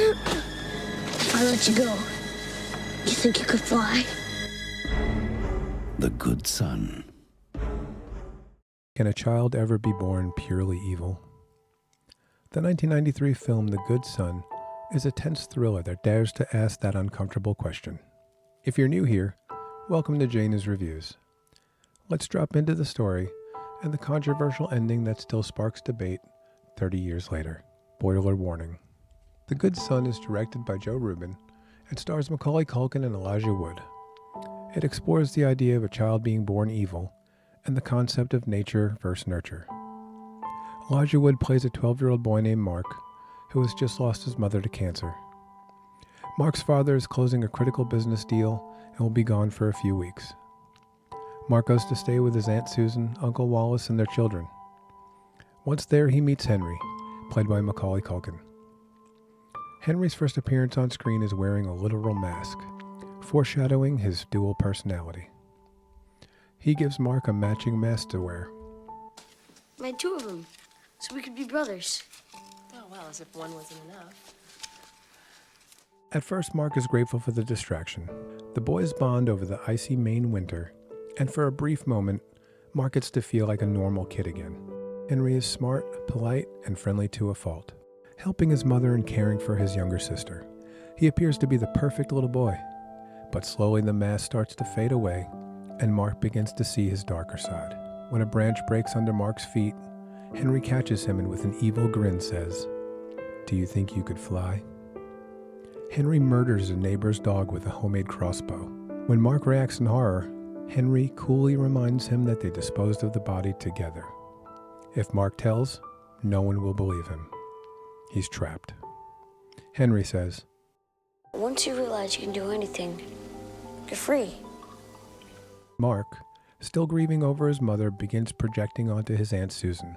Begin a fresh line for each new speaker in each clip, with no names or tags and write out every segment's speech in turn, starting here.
If I let you go, you think you could fly?
The Good Son.
Can a child ever be born purely evil? The 1993 film The Good Son is a tense thriller that dares to ask that uncomfortable question. If you're new here, welcome to JayNoo's Reviews. Let's drop into the story and the controversial ending that still sparks debate 30 years later. Spoiler warning. The Good Son is directed by Joe Ruben and stars Macaulay Culkin and Elijah Wood. It explores the idea of a child being born evil and the concept of nature versus nurture. Elijah Wood plays a 12-year-old boy named Mark, who has just lost his mother to cancer. Mark's father is closing a critical business deal and will be gone for a few weeks. Mark goes to stay with his Aunt Susan, Uncle Wallace, and their children. Once there, he meets Henry, played by Macaulay Culkin. Henry's first appearance on screen is wearing a literal mask, foreshadowing his dual personality. He gives Mark a matching mask to wear.
Made two of them, so we could be brothers.
Oh, well, as if one wasn't enough.
At first, Mark is grateful for the distraction. The boys bond over the icy Maine winter, and for a brief moment, Mark gets to feel like a normal kid again. Henry is smart, polite, and friendly to a fault, helping his mother and caring for his younger sister. He appears to be the perfect little boy, but slowly the mask starts to fade away, and Mark begins to see his darker side. When a branch breaks under Mark's feet, Henry catches him and with an evil grin says, "Do you think you could fly?" Henry murders a neighbor's dog with a homemade crossbow. When Mark reacts in horror, Henry coolly reminds him that they disposed of the body together. If Mark tells, no one will believe him. He's trapped. Henry says,
Once you realize you can do anything, you're free.
Mark, still grieving over his mother, begins projecting onto his Aunt Susan.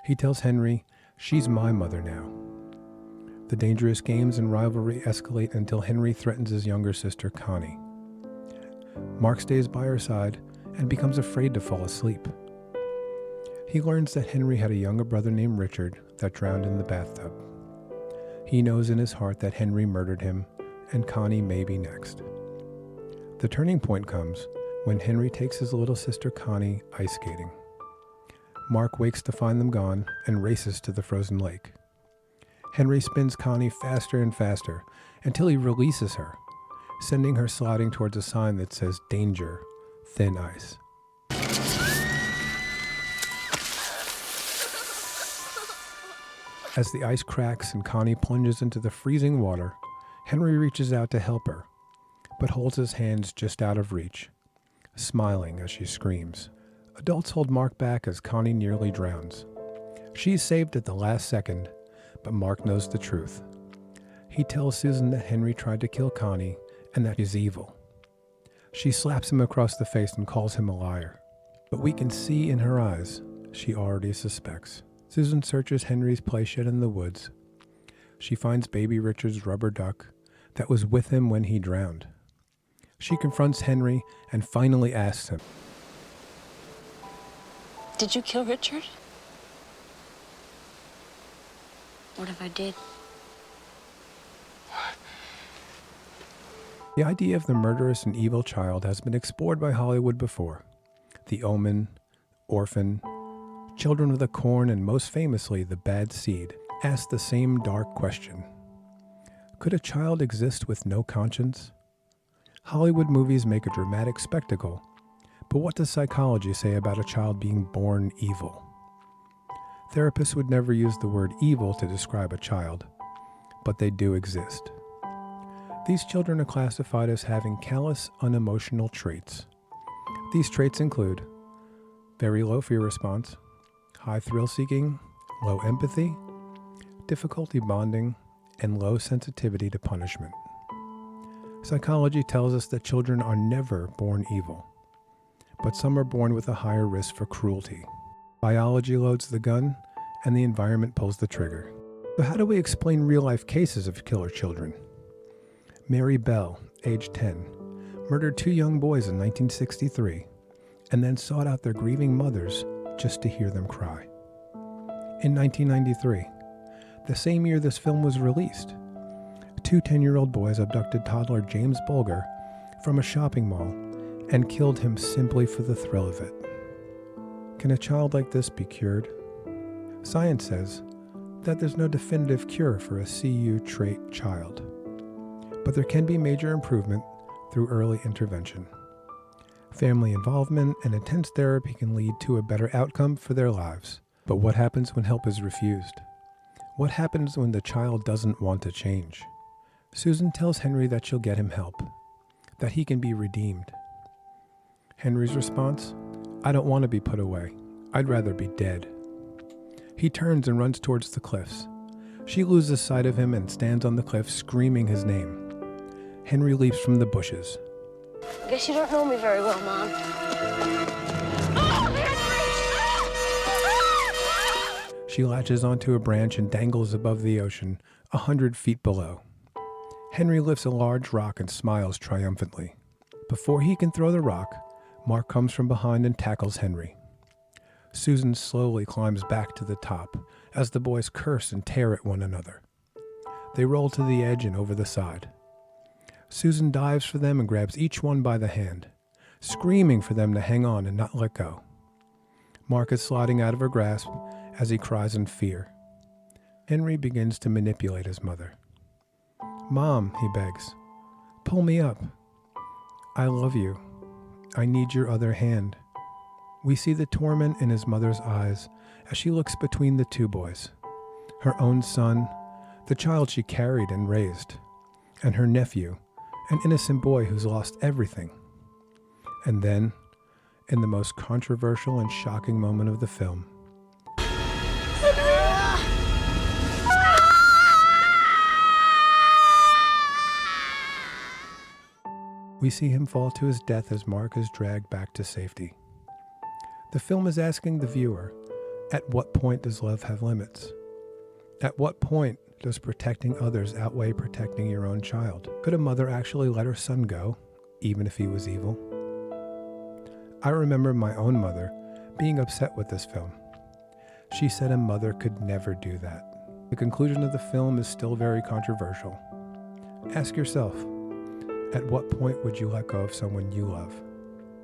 He tells Henry, "She's my mother now." The dangerous games and rivalry escalate until Henry threatens his younger sister, Connie. Mark stays by her side and becomes afraid to fall asleep. He learns that Henry had a younger brother named Richard that drowned in the bathtub. He knows in his heart that Henry murdered him, and Connie may be next. The turning point comes when Henry takes his little sister Connie ice skating. Mark wakes to find them gone and races to the frozen lake. Henry spins Connie faster and faster until he releases her, sending her sliding towards a sign that says "Danger, Thin Ice." As the ice cracks and Connie plunges into the freezing water, Henry reaches out to help her, but holds his hands just out of reach, smiling as she screams. Adults hold Mark back as Connie nearly drowns. She's saved at the last second, but Mark knows the truth. He tells Susan that Henry tried to kill Connie and that he's evil. She slaps him across the face and calls him a liar. But we can see in her eyes she already suspects. Susan searches Henry's playshed in the woods. She finds baby Richard's rubber duck that was with him when he drowned. She confronts Henry and finally asks him,
Did you kill Richard?
What if I did?
The idea of the murderous and evil child has been explored by Hollywood before. The Omen, Orphan, Children of the Corn, and most famously, The Bad Seed, ask the same dark question. Could a child exist with no conscience? Hollywood movies make a dramatic spectacle, but what does psychology say about a child being born evil? Therapists would never use the word evil to describe a child, but they do exist. These children are classified as having callous, unemotional traits. These traits include very low fear response, high thrill-seeking, low empathy, difficulty bonding, and low sensitivity to punishment. Psychology tells us that children are never born evil, but some are born with a higher risk for cruelty. Biology loads the gun, and the environment pulls the trigger. So how do we explain real-life cases of killer children? Mary Bell, age 10, murdered two young boys in 1963, and then sought out their grieving mothers just to hear them cry. In 1993, the same year this film was released, Two 10-year-old boys abducted toddler James Bulger from a shopping mall and killed him simply for the thrill of it. Can a child like this be cured? Science says that there's no definitive cure for a CU trait child, but there can be major improvement through early intervention. Family involvement and intense therapy can lead to a better outcome for their lives. But what happens when help is refused? What happens when the child doesn't want to change? Susan tells Henry that she'll get him help, that he can be redeemed. Henry's response? I don't want to be put away. I'd rather be dead. He turns and runs towards the cliffs. She loses sight of him and stands on the cliff screaming his name. Henry leaps from the bushes.
I guess you don't know me very well, Mom.
She latches onto a branch and dangles above the ocean, 100 feet below. Henry lifts a large rock and smiles triumphantly. Before he can throw the rock, Mark comes from behind and tackles Henry. Susan slowly climbs back to the top as the boys curse and tear at one another. They roll to the edge and over the side. Susan dives for them and grabs each one by the hand, screaming for them to hang on and not let go. Mark is sliding out of her grasp as he cries in fear. Henry begins to manipulate his mother. Mom, he begs, pull me up. I love you. I need your other hand. We see the torment in his mother's eyes as she looks between the two boys, her own son, the child she carried and raised, and her nephew, an innocent boy who's lost everything. And then, in the most controversial and shocking moment of the film, we see him fall to his death as Mark is dragged back to safety. The film is asking the viewer, at what point does love have limits? At what point does protecting others outweigh protecting your own child? Could a mother actually let her son go, even if he was evil? I remember my own mother being upset with this film. She said a mother could never do that. The conclusion of the film is still very controversial. Ask yourself, at what point would you let go of someone you love?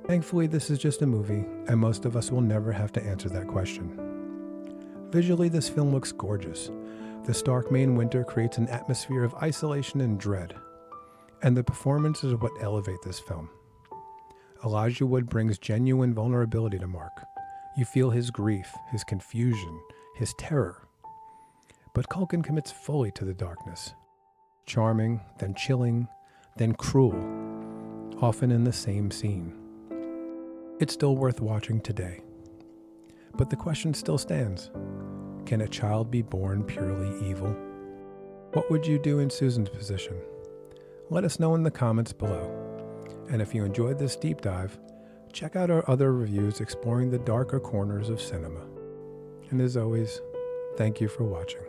Thankfully, this is just a movie, and most of us will never have to answer that question. Visually, this film looks gorgeous. The stark Maine winter creates an atmosphere of isolation and dread, and the performances are what elevate this film. Elijah Wood brings genuine vulnerability to Mark. You feel his grief, his confusion, his terror. But Culkin commits fully to the darkness. Charming, then chilling, then cruel, often in the same scene. It's still worth watching today. But the question still stands. Can a child be born purely evil? What would you do in Susan's position? Let us know in the comments below. And if you enjoyed this deep dive, check out our other reviews exploring the darker corners of cinema. And as always, thank you for watching.